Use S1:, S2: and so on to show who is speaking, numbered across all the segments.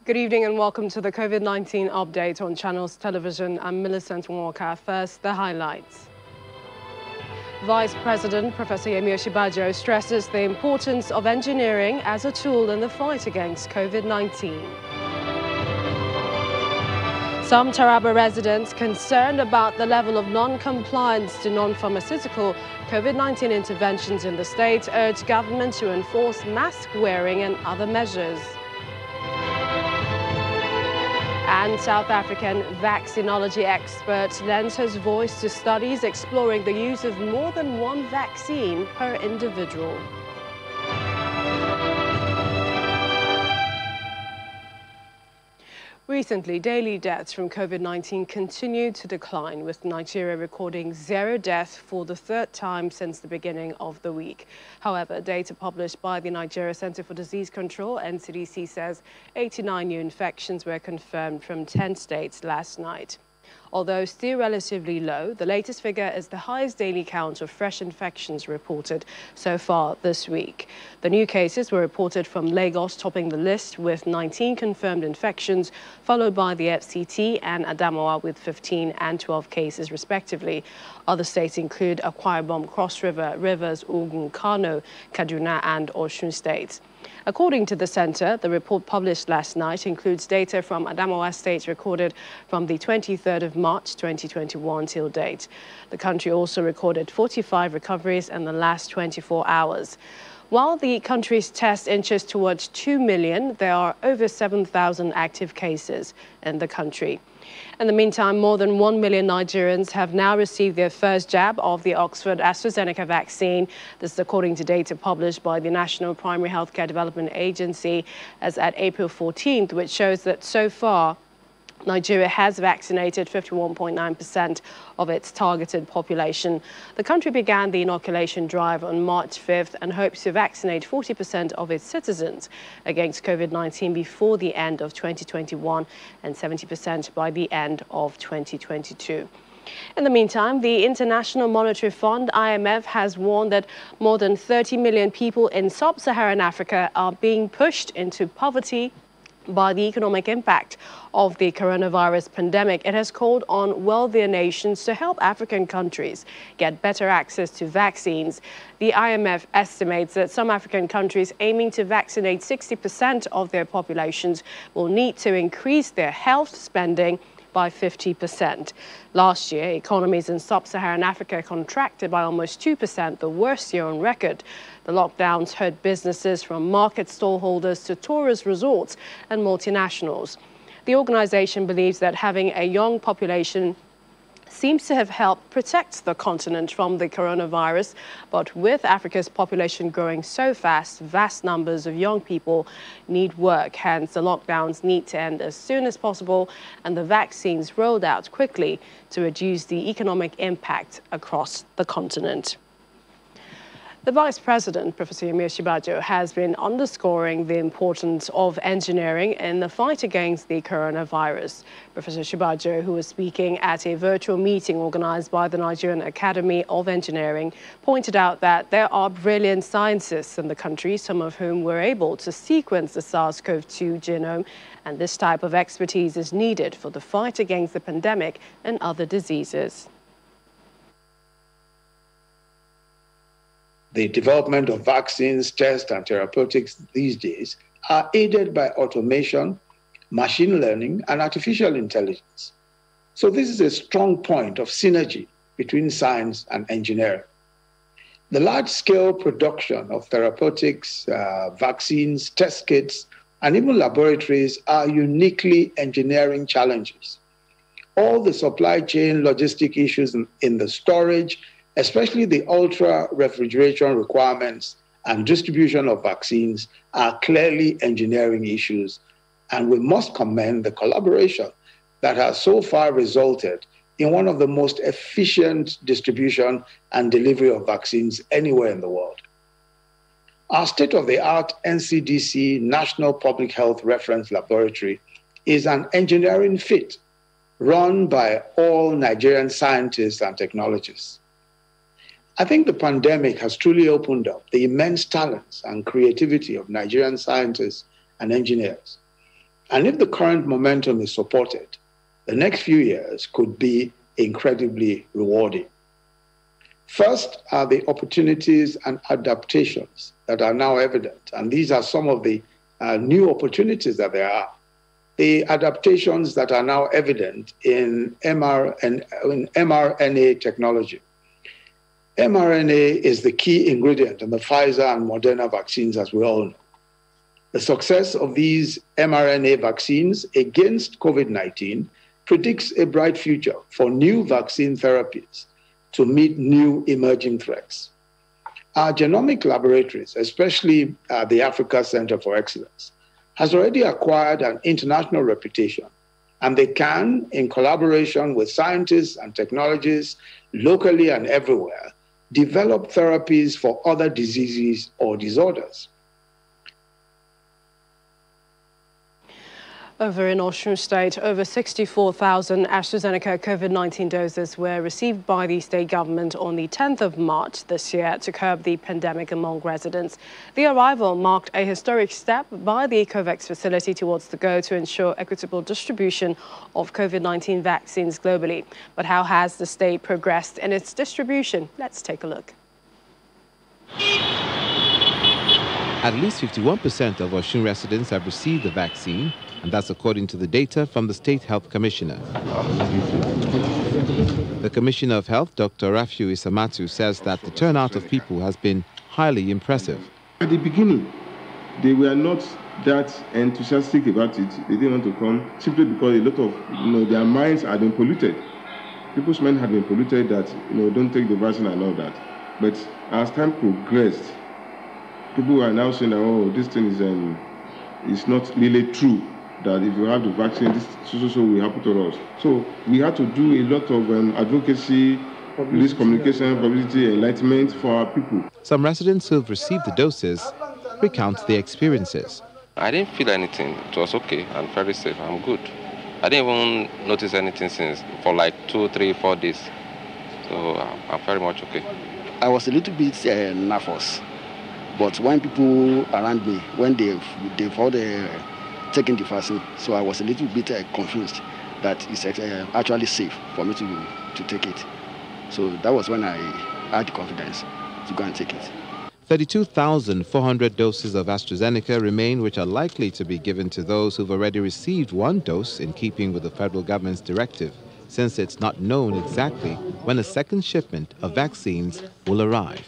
S1: Good evening and welcome to the COVID-19 update on Channels Television. I'm Millicent Walker. First, the highlights. Vice President Professor Yemi Osinbajo stresses the importance of engineering as a tool in the fight against COVID-19. Some Taraba residents concerned about the level of non-compliance to non-pharmaceutical COVID-19 interventions in the state urge government to enforce mask wearing and other measures. And South African vaccinology expert lends his voice to studies exploring the use of more than one vaccine per individual. Recently, daily deaths from COVID-19 continued to decline, with Nigeria recording 0 deaths for the third time since the beginning of the week. However, data published by the Nigeria Center for Disease Control, NCDC, says 89 new infections were confirmed from 10 states last night. Although still relatively low, the latest figure is the highest daily count of fresh infections reported so far this week. The new cases were reported from Lagos, topping the list with 19 confirmed infections, followed by the FCT and Adamawa with 15 and 12 cases respectively. Other states include Akwa Ibom, Cross River, Rivers, Ogun, Kano, Kaduna and Osun states. According to the centre, the report published last night includes data from Adamawa State recorded from the 23rd of March 2021 till date. The country also recorded 45 recoveries in the last 24 hours. While the country's test inches towards 2 million, there are over 7,000 active cases in the country. In the meantime, more than 1 million Nigerians have now received their first jab of the Oxford AstraZeneca vaccine. This is according to data published by the National Primary Healthcare Development Agency as at April 14th, which shows that so far, Nigeria has vaccinated 51.9% of its targeted population. The country began the inoculation drive on March 5th and hopes to vaccinate 40% of its citizens against COVID-19 before the end of 2021 and 70% by the end of 2022. In the meantime, the International Monetary Fund, IMF, has warned that more than 30 million people in sub-Saharan Africa are being pushed into poverty by the economic impact of the coronavirus pandemic. It has called on wealthier nations to help African countries get better access to vaccines. The IMF estimates that some African countries aiming to vaccinate 60% of their populations will need to increase their health spending by 50%. Last year, economies in sub-Saharan Africa contracted by almost 2%, the worst year on record. The lockdowns hurt businesses from market stallholders to tourist resorts and multinationals. The organization believes that having a young population seems to have helped protect the continent from the coronavirus, but with Africa's population growing so fast, vast numbers of young people need work. Hence, the lockdowns need to end as soon as possible and the vaccines rolled out quickly to reduce the economic impact across the continent. The Vice President, Professor Yemi Osinbajo, has been underscoring the importance of engineering in the fight against the coronavirus. Professor Osinbajo, who was speaking at a virtual meeting organized by the Nigerian Academy of Engineering, pointed out that there are brilliant scientists in the country, some of whom were able to sequence the SARS-CoV-2 genome, and this type of expertise is needed for the fight against the pandemic and other diseases.
S2: The development of vaccines, tests, and therapeutics these days are aided by automation, machine learning, and artificial intelligence. So this is a strong point of synergy between science and engineering. The large-scale production of therapeutics, vaccines, test kits, and even laboratories are uniquely engineering challenges. All the supply chain logistic issues in the storage, especially the ultra-refrigeration requirements and distribution of vaccines, are clearly engineering issues, and we must commend the collaboration that has so far resulted in one of the most efficient distribution and delivery of vaccines anywhere in the world. Our state-of-the-art NCDC, National Public Health Reference Laboratory, is an engineering feat run by all Nigerian scientists and technologists. I think the pandemic has truly opened up the immense talents and creativity of Nigerian scientists and engineers. And if the current momentum is supported, the next few years could be incredibly rewarding. First are the opportunities and adaptations that are now evident, and these are some of the new opportunities that there are. The adaptations that are now evident in mRNA technology. mRNA is the key ingredient in the Pfizer and Moderna vaccines, as we all know. The success of these mRNA vaccines against COVID-19 predicts a bright future for new vaccine therapies to meet new emerging threats. Our genomic laboratories, especially the Africa Center for Excellence, has already acquired an international reputation, and they can, in collaboration with scientists and technologists locally and everywhere, develop therapies for other diseases or disorders.
S1: Over in Osun State, over 64,000 AstraZeneca COVID-19 doses were received by the state government on the 10th of March this year to curb the pandemic among residents. The arrival marked a historic step by the COVAX facility towards the goal to ensure equitable distribution of COVID-19 vaccines globally. But how has the state progressed in its distribution? Let's take a look.
S3: At least 51% of Osun residents have received the vaccine, and that's according to the data from the State Health Commissioner. The Commissioner of Health, Dr. Rafiu Isamatu, says that the turnout of people has been highly impressive.
S4: At the beginning, they were not that enthusiastic about it. They didn't want to come simply because a lot of, their minds had been polluted. People's minds had been polluted that, don't take the vaccine and all that. But as time progressed, people are now saying that, oh, this thing is not really true, that if you have the vaccine, this so will happen to us. So we had to do a lot of advocacy, police communication, publicity, enlightenment for our people.
S3: Some residents who have received the doses recount their experiences.
S5: I didn't feel anything. It was okay and very safe. I'm good. I didn't even notice anything for like 2, 3, 4 days. So I'm very much okay.
S6: I was a little bit nervous. But when people around me, when they've all taken the vaccine, so I was a little bit confused that it's actually safe for me to take it. So that was when I had the confidence to go and take it.
S3: 32,400 doses of AstraZeneca remain, which are likely to be given to those who've already received one dose, in keeping with the federal government's directive, since it's not known exactly when a second shipment of vaccines will arrive.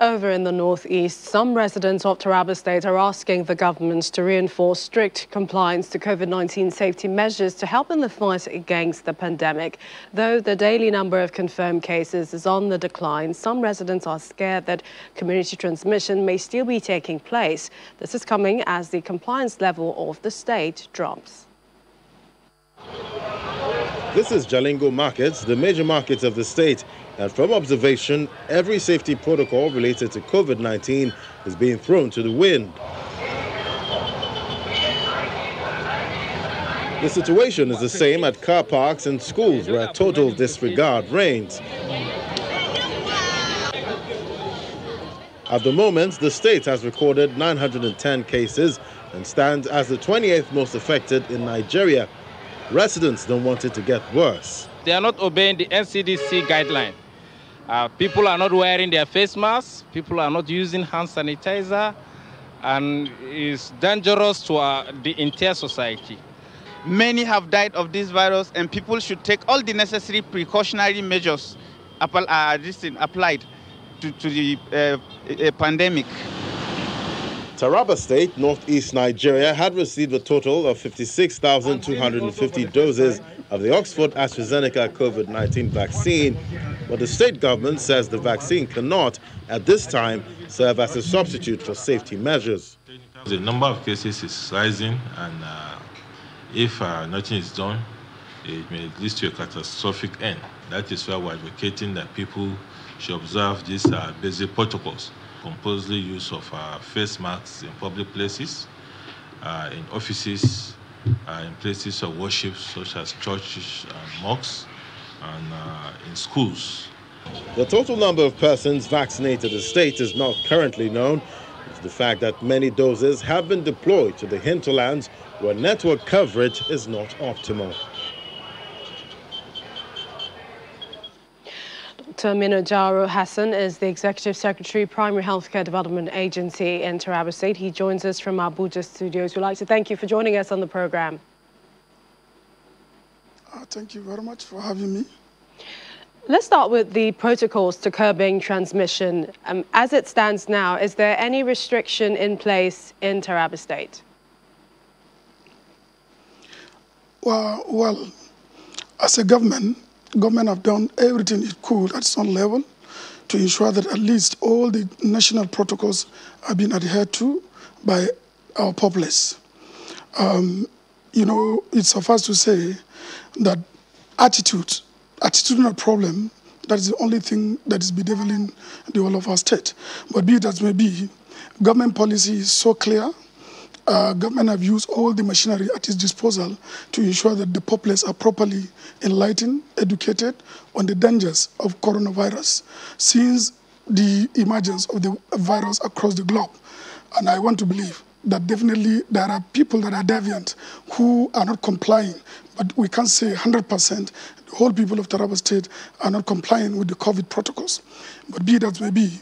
S1: Over in the northeast, some residents of Taraba State are asking the government to reinforce strict compliance to COVID-19 safety measures to help in the fight against the pandemic. Though the daily number of confirmed cases is on the decline, some residents are scared that community transmission may still be taking place. This is coming as the compliance level of the state drops.
S7: This is Jalingo Market, the major market of the state. And from observation, every safety protocol related to COVID-19 is being thrown to the wind. The situation is the same at car parks and schools, where total disregard reigns. At the moment, the state has recorded 910 cases and stands as the 28th most affected in Nigeria. Residents don't want it to get worse.
S8: They are not obeying the NCDC guideline. People are not wearing their face masks, people are not using hand sanitizer, and it's dangerous to the entire society.
S9: Many have died of this virus, and people should take all the necessary precautionary measures applied to the pandemic.
S7: Taraba State, northeast Nigeria, had received a total of 56,250 doses of the Oxford AstraZeneca COVID-19 vaccine, but the state government says the vaccine cannot, at this time, serve as a substitute for safety measures.
S10: The number of cases is rising, and if nothing is done, it may lead to a catastrophic end. That is why we're advocating that people should observe these basic protocols. Compulsory use of face masks in public places, in offices, in places of worship such as churches and mosques, and in schools.
S7: The total number of persons vaccinated in the state is not currently known. the fact that many doses have been deployed to the hinterlands where network coverage is not optimal.
S1: Dr. Minojaro Hassan is the Executive Secretary, Primary Healthcare Development Agency in Taraba State. He joins us from Abuja studios. We'd like to thank you for joining us on the program.
S11: Thank you very much for having me.
S1: Let's start with the protocols to curbing transmission. As it stands now, is there any restriction in place in Taraba State?
S11: Well, as a government have done everything it could at some level to ensure that at least all the national protocols are being adhered to by our populace. You know, it's suffice to say that attitudinal problem, that is the only thing that is bedeviling the whole of our state. But be it as may be, government policy is so clear. Government have used all the machinery at its disposal to ensure that the populace are properly enlightened, educated on the dangers of coronavirus since the emergence of the virus across the globe. And I want to believe that definitely there are people that are deviant who are not complying, but we can't say 100% the whole people of Taraba State are not complying with the COVID protocols. But be that may be,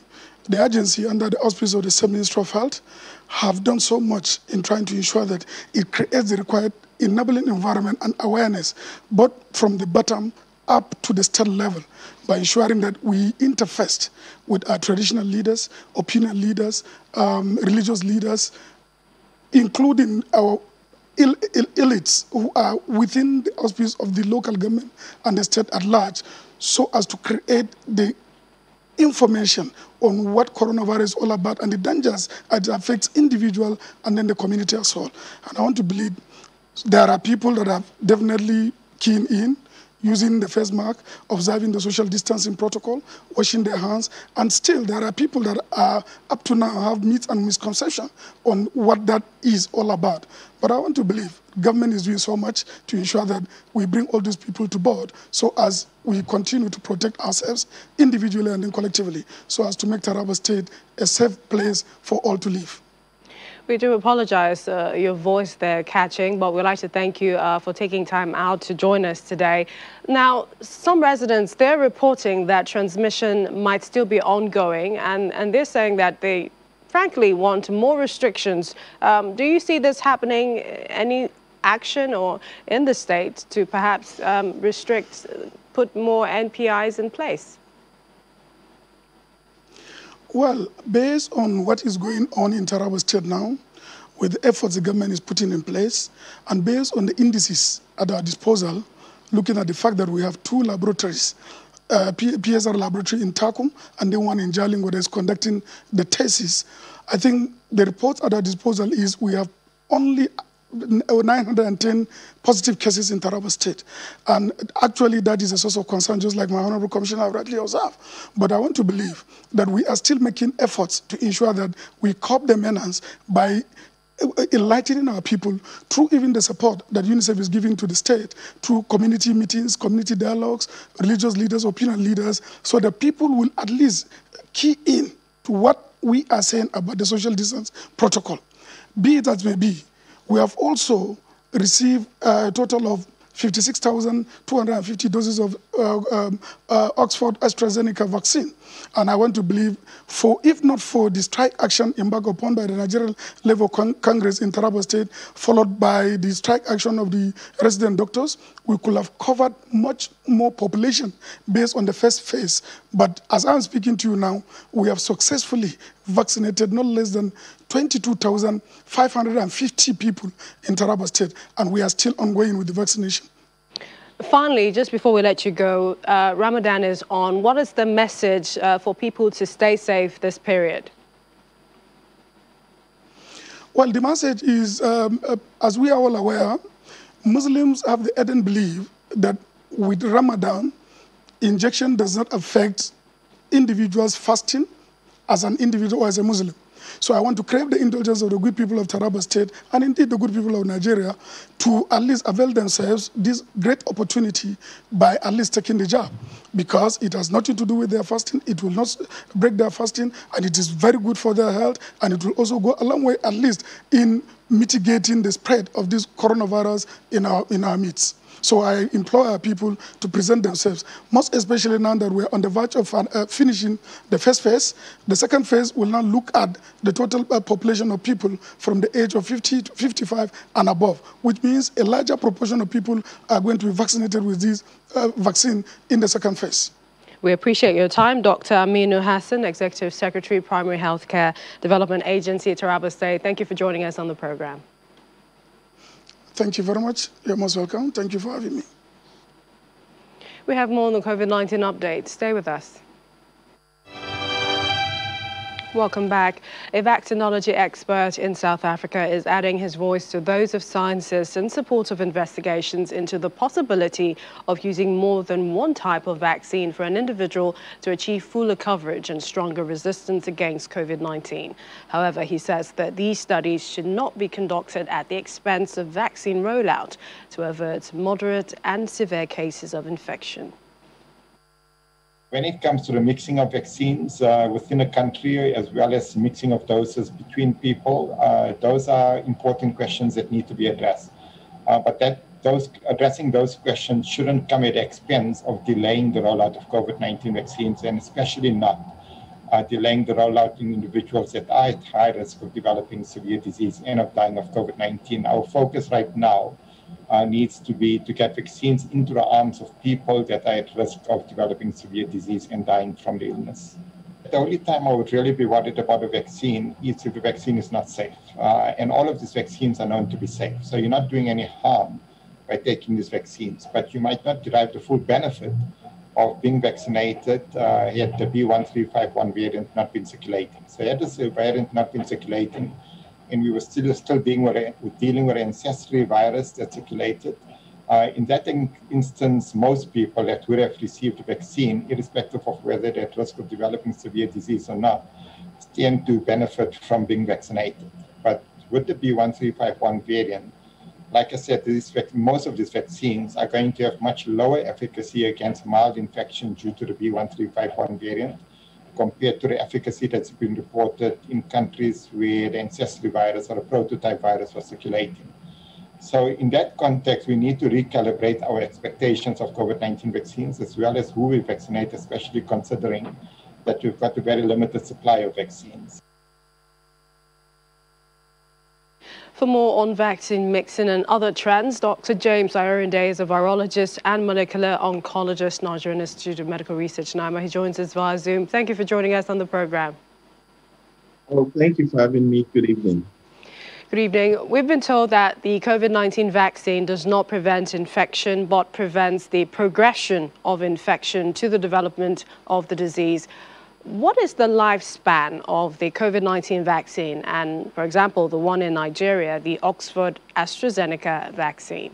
S11: the agency under the auspices of the State Ministry of Health have done so much in trying to ensure that it creates the required enabling environment and awareness, both from the bottom up to the state level, by ensuring that we interface with our traditional leaders, opinion leaders, religious leaders, including our elites who are within the auspices of the local government and the state at large, so as to create the information on what coronavirus is all about and the dangers it affects individual and then the community as well. And I want to believe there are people that are definitely keen in using the face mask, observing the social distancing protocol, washing their hands, and still there are people that are up to now have myths and misconception on what that is all about. But I want to believe government is doing so much to ensure that we bring all these people to board so as we continue to protect ourselves individually and then collectively, so as to make Taraba State a safe place for all to live.
S1: We do apologize, your voice there catching, but we'd like to thank you for taking time out to join us today. Now, some residents, they're reporting that transmission might still be ongoing, and they're saying that they frankly want more restrictions. Do you see this happening, any action or in the state to perhaps restrict, put more NPIs in place?
S11: Well, based on what is going on in Taraba State now, with the efforts the government is putting in place, and based on the indices at our disposal, looking at the fact that we have two laboratories, PSR laboratory in Takum and then one in Jalingo that is conducting the tests, I think the reports at our disposal is we have only 910 positive cases in Taraba State. And actually that is a source of concern, just like my Honorable Commissioner rightly observed. But I want to believe that we are still making efforts to ensure that we curb the menace by enlightening our people through even the support that UNICEF is giving to the state, through community meetings, community dialogues, religious leaders, opinion leaders, so that people will at least key in to what we are saying about the social distance protocol. Be it as may be, we have also received a total of 56,250 doses of Oxford AstraZeneca vaccine. And I want to believe, if not for the strike action embarked upon by the Nigerian Labour Congress in Taraba State, followed by the strike action of the resident doctors, we could have covered much more population based on the first phase. But as I'm speaking to you now, we have successfully vaccinated not less than 22,550 people in Taraba State, and we are still ongoing with the vaccination.
S1: Finally, just before we let you go, Ramadan is on. What is the message for people to stay safe this period?
S11: Well, the message is, as we are all aware, Muslims have the ardent belief that with Ramadan, injection does not affect individuals fasting as an individual or as a Muslim. So I want to crave the indulgence of the good people of Taraba State and indeed the good people of Nigeria to at least avail themselves this great opportunity by at least taking the jab, because it has nothing to do with their fasting. It will not break their fasting, and it is very good for their health, and it will also go a long way at least in mitigating the spread of this coronavirus in our midst. So I implore our people to present themselves, most especially now that we're on the verge of finishing the first phase. The second phase will now look at the total population of people from the age of 50 to 55 and above, which means a larger proportion of people are going to be vaccinated with this vaccine in the second phase.
S1: We appreciate your time. Dr. Aminu Hassan, Executive Secretary, Primary Healthcare Development Agency at Taraba State. Thank you for joining us on the program.
S11: Thank you very much. You're most welcome. Thank you for having me.
S1: We have more on the COVID-19 update. Stay with us. Welcome back. A vaccinology expert in South Africa is adding his voice to those of scientists in support of investigations into the possibility of using more than one type of vaccine for an individual to achieve fuller coverage and stronger resistance against COVID-19. However, he says that these studies should not be conducted at the expense of vaccine rollout to avert moderate and severe cases of infection.
S12: When it comes to the mixing of vaccines within a country, as well as mixing of doses between people, those are important questions that need to be addressed. But addressing those questions shouldn't come at the expense of delaying the rollout of COVID-19 vaccines, and especially not delaying the rollout in individuals that are at high risk of developing severe disease and of dying of COVID-19. Our focus right now needs to be to get vaccines into the arms of people that are at risk of developing severe disease and dying from the illness. The only time I would really be worried about a vaccine is if the vaccine is not safe. And all of these vaccines are known to be safe. So you're not doing any harm by taking these vaccines, but you might not derive the full benefit of being vaccinated had the B1351 variant not been circulating. So had this variant not been circulating, and we were still dealing with an ancestry virus that circulated. In that instance, most people that would have received the vaccine, irrespective of whether they're at risk of developing severe disease or not, stand to benefit from being vaccinated. But with the B1351 variant, like I said, most of these vaccines are going to have much lower efficacy against mild infection due to the B1351 variant, compared to the efficacy that's been reported in countries where the ancestry virus or a prototype virus was circulating. So in that context, we need to recalibrate our expectations of COVID-19 vaccines, as well as who we vaccinate, especially considering that we've got a very limited supply of vaccines.
S1: For more on vaccine mixing and other trends, Dr. James Ayorinde is a virologist and molecular oncologist, Nigerian Institute of Medical Research, NIMA. He joins us via Zoom. Thank you for joining us on the program.
S13: Oh, thank you for having me. Good evening.
S1: Good evening. We've been told that the COVID-19 vaccine does not prevent infection, but prevents the progression of infection to the development of the disease. What is the lifespan of the COVID-19 vaccine and, for example, the one in Nigeria, the Oxford AstraZeneca vaccine?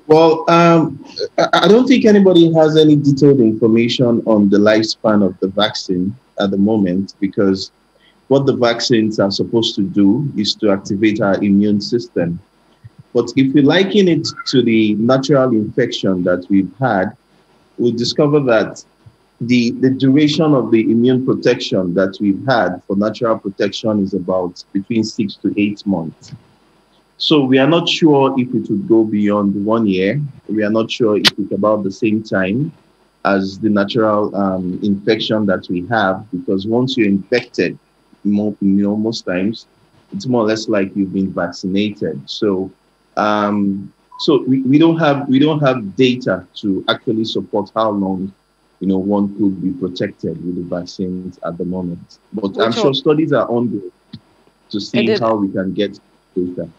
S13: Well, I don't think anybody has any detailed information on the lifespan of the vaccine at the moment, because what the vaccines are supposed to do is to activate our immune system. But if we liken it to the natural infection that we've had, we discover that the duration of the immune protection that we've had for natural protection is about between 6 to 8 months. So we are not sure if it would go beyond 1 year. We are not sure if it's about the same time as the natural infection that we have, because once you're infected, most times it's more or less like you've been vaccinated. So we don't have data to actually support how long one could be protected with the vaccines at the moment. But I'm sure studies are ongoing to see how we can get data.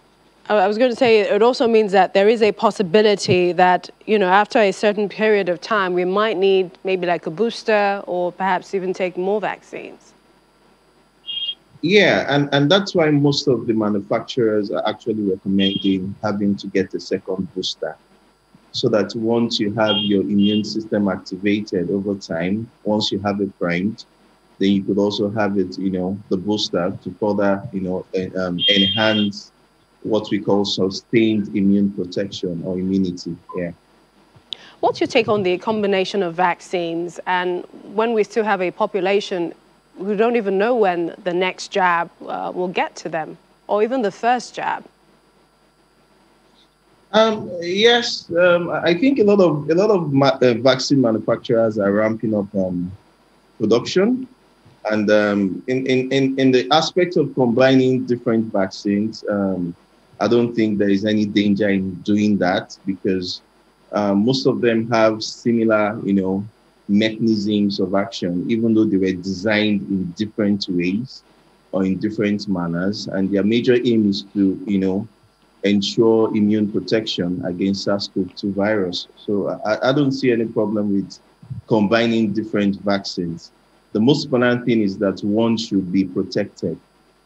S1: I was going to say, it also means that there is a possibility that, after a certain period of time, we might need maybe like a booster or perhaps even take more vaccines.
S13: Yeah, and that's why most of the manufacturers are actually recommending having to get a second booster, so that once you have your immune system activated over time, once you have it primed, then you could also have it, the booster to further, enhance what we call sustained immune protection or immunity. Yeah.
S1: What's your take on the combination of vaccines, and when we still have a population who don't even know when the next jab will get to them, or even the first jab?
S13: Yes, I think a lot of vaccine manufacturers are ramping up production, and in the aspect of combining different vaccines, I don't think there is any danger in doing that, because most of them have similar, mechanisms of action, even though they were designed in different ways or in different manners. And their major aim is to, ensure immune protection against SARS-CoV-2 virus. So I don't see any problem with combining different vaccines. The most important thing is that one should be protected,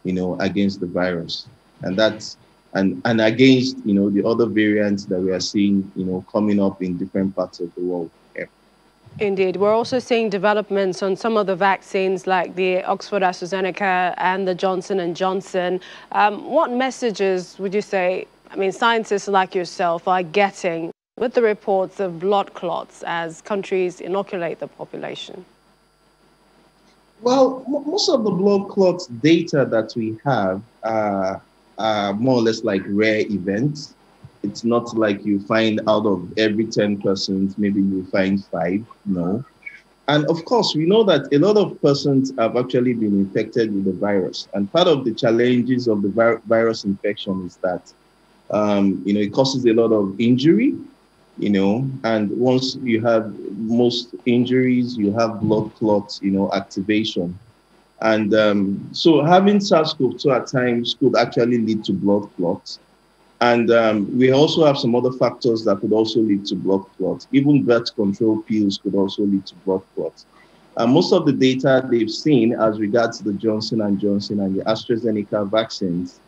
S13: against the virus. And that's and against, the other variants that we are seeing, coming up in different parts of the world. Yeah.
S1: Indeed. We're also seeing developments on some of the vaccines like the Oxford AstraZeneca and the Johnson & Johnson. What messages would you say, scientists like yourself are getting with the reports of blood clots as countries inoculate the population?
S13: Well, most of the blood clots data that we have are more or less like rare events. It's not like you find out of every 10 persons, maybe you find 5, no. And of course, we know that a lot of persons have actually been infected with the virus. And part of the challenges of the virus infection is that, it causes a lot of injury, and once you have most injuries, you have blood clots, activation. And so having SARS-CoV-2 at times could actually lead to blood clots. And we also have some other factors that could also lead to blood clots. Even birth control pills could also lead to blood clots. Most of the data they've seen as regards to the Johnson & Johnson and the AstraZeneca vaccines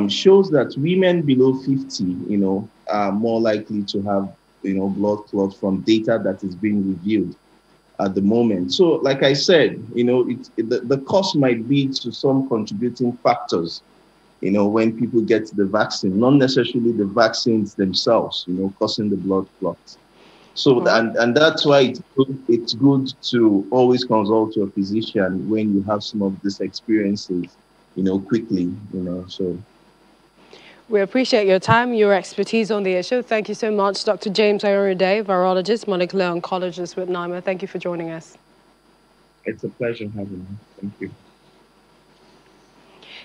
S13: shows that women below 50, are more likely to have, blood clots from data that is being reviewed at the moment. So, like I said, the cause might be to some contributing factors, when people get the vaccine, not necessarily the vaccines themselves, causing the blood clots. So, and that's why it's good to always consult your physician when you have some of these experiences, quickly, so.
S1: We appreciate your time, your expertise on the issue. Thank you so much, Dr. James Ayoride, virologist, molecular oncologist with NIMA. Thank you for joining us.
S13: It's a pleasure having you. Thank you.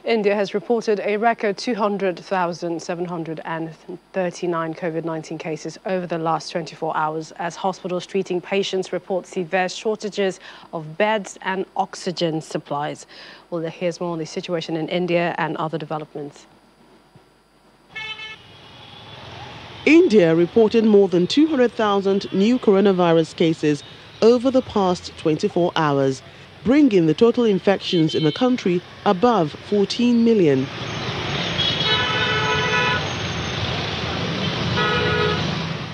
S1: India has reported a record 200,739 COVID-19 cases over the last 24 hours as hospitals treating patients report severe shortages of beds and oxygen supplies. Well, here's more on the situation in India and other developments.
S14: India reported more than 200,000 new coronavirus cases over the past 24 hours, bringing the total infections in the country above 14 million.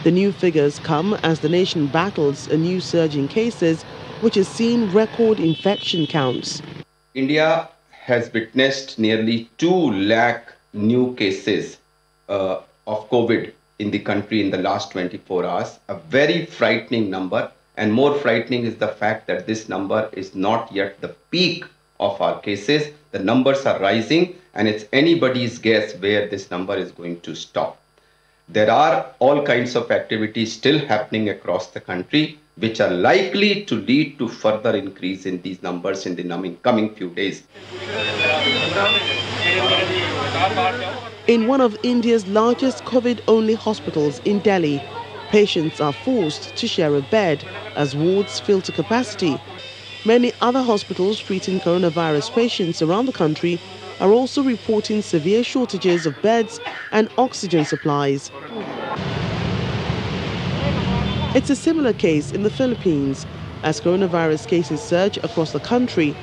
S14: The new figures come as the nation battles a new surge in cases, which has seen record infection counts.
S15: India has witnessed nearly 2 lakh new cases of COVID in the country in the last 24 hours, a very frightening number. And more frightening is the fact that this number is not yet the peak of our cases. The numbers are rising, and it's anybody's guess where this number is going to stop. There are all kinds of activities still happening across the country, which are likely to lead to further increase in these numbers in the coming few days.
S14: In one of India's largest COVID-only hospitals in Delhi, patients are forced to share a bed as wards fill to capacity. Many other hospitals treating coronavirus patients around the country are also reporting severe shortages of beds and oxygen supplies. It's a similar case in the Philippines. As coronavirus cases surge across the country,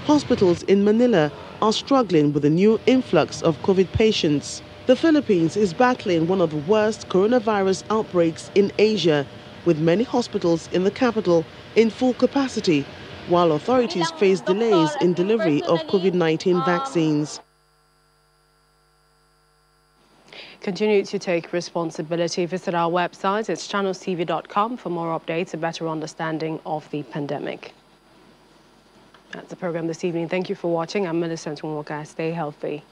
S14: hospitals in Manila are struggling with a new influx of COVID patients. The Philippines is battling one of the worst coronavirus outbreaks in Asia, with many hospitals in the capital in full capacity, while authorities face delays in delivery of COVID-19 vaccines.
S1: Continue to take responsibility. Visit our website, it's channelstv.com, for more updates, a better understanding of the pandemic. That's the program this evening. Thank you for watching. I'm Millicent Nwaka. Stay healthy.